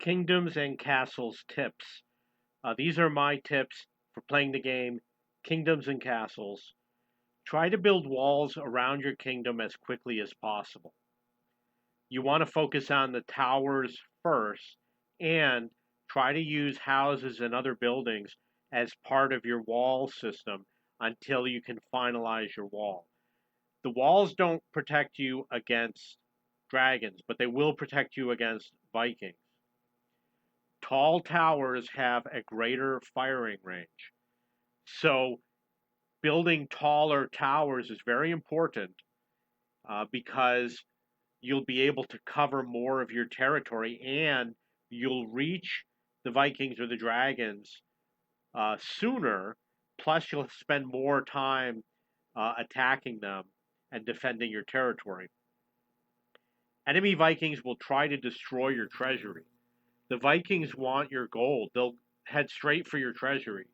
Kingdoms and Castles tips. These are my tips for playing the game Kingdoms and Castles. Try to build walls around your kingdom as quickly as possible. You want to focus on the towers first and try to use houses and other buildings as part of your wall system until you can finalize your wall. The walls don't protect you against dragons, but they will protect you against Vikings. Tall towers have a greater firing range. So, building taller towers is very important because you'll be able to cover more of your territory and you'll reach the Vikings or the dragons sooner. Plus, you'll spend more time attacking them and defending your territory. Enemy Vikings will try to destroy your treasury. The Vikings want your gold. They'll head straight for your treasury.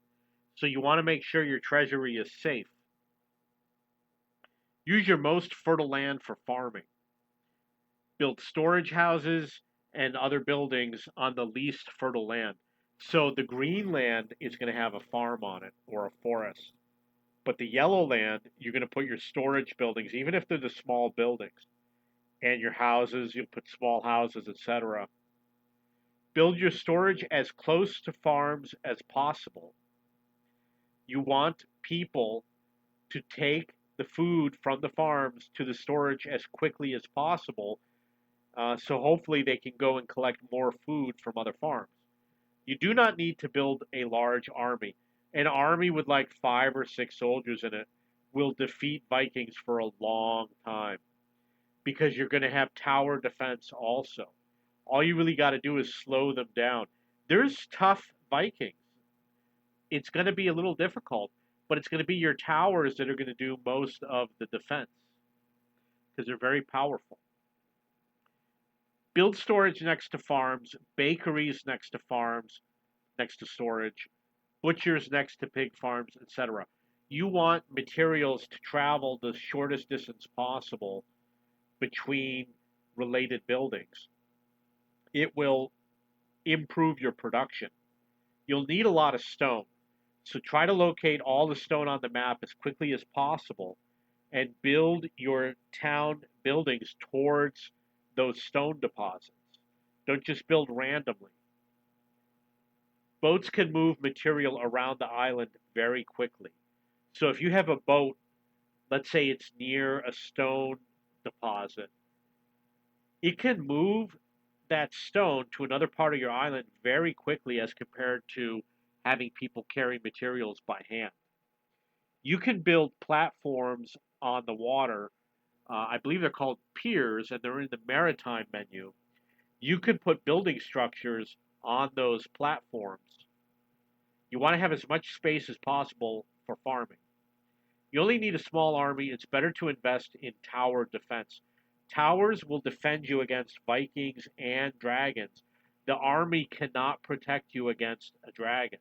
So you want to make sure your treasury is safe. Use your most fertile land for farming. Build storage houses and other buildings on the least fertile land. So the green land is going to have a farm on it or a forest. But the yellow land, you're going to put your storage buildings, even if they're the small buildings. And your houses, you'll put small houses, etc. Build your storage as close to farms as possible. You want people to take the food from the farms to the storage as quickly as possible. So hopefully they can go and collect more food from other farms. You do not need to build a large army. An army with like 5 or 6 soldiers in it will defeat Vikings for a long time because you're going to have tower defense also. All you really got to do is slow them down. There's tough Vikings. It's going to be a little difficult, but it's going to be your towers that are going to do most of the defense because they're very powerful. Build storage next to farms, bakeries next to farms, next to storage, butchers next to pig farms, etc. You want materials to travel the shortest distance possible between related buildings. It will improve your production. You'll need a lot of stone. So try to locate all the stone on the map as quickly as possible and build your town buildings towards those stone deposits. Don't just build randomly. Boats can move material around the island very quickly. So if you have a boat, let's say it's near a stone deposit, it can move that stone to another part of your island very quickly as compared to having people carry materials by hand. You can build platforms on the water. I believe they're called piers, and they're in the maritime menu. You can put building structures on those platforms. You want to have as much space as possible for farming. You only need a small army. It's better to invest in tower defense. Towers will defend you against Vikings and dragons. The army cannot protect you against a dragon.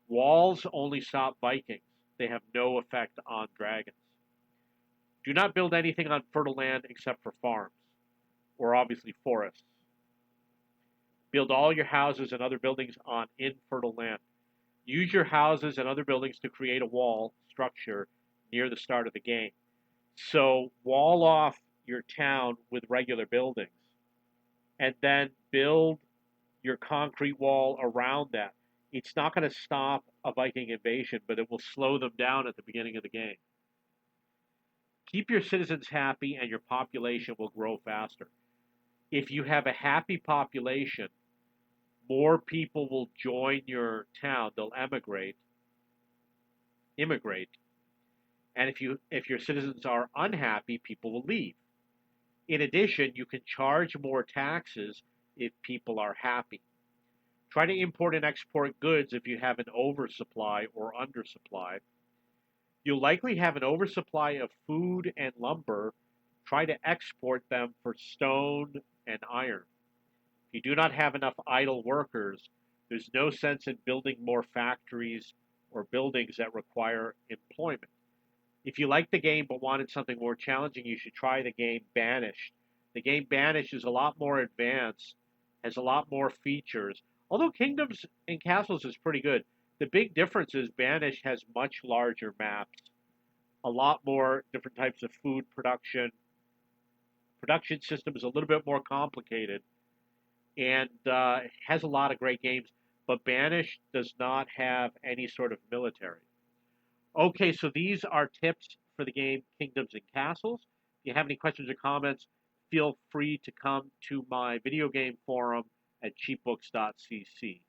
Walls only stop Vikings. They have no effect on dragons. Do not build anything on fertile land except for farms, or obviously forests. Build all your houses and other buildings on infertile land. Use your houses and other buildings to create a wall structure near the start of the game. So wall off your town with regular buildings and then build your concrete wall around that. It's not going to stop a Viking invasion, but it will slow them down at the beginning of the game. Keep your citizens happy and your population will grow faster. If you have a happy population, more people will join your town. They'll immigrate. And if your citizens are unhappy, people will leave. In addition, you can charge more taxes if people are happy. Try to import and export goods if you have an oversupply or undersupply. You'll likely have an oversupply of food and lumber. Try to export them for stone and iron. If you do not have enough idle workers, there's no sense in building more factories or buildings that require employment. If you like the game but wanted something more challenging, you should try the game Banished. The game Banished is a lot more advanced has a lot more features. Although Kingdoms and Castles is pretty good, the big difference is Banish has much larger maps, a lot more different types of food production. Production system is a little bit more complicated and has a lot of great games. But Banish does not have any sort of military. Okay, so these are tips for the game Kingdoms and Castles. If you have any questions or comments, feel free to come to my video game forum at cheapbooks.cc.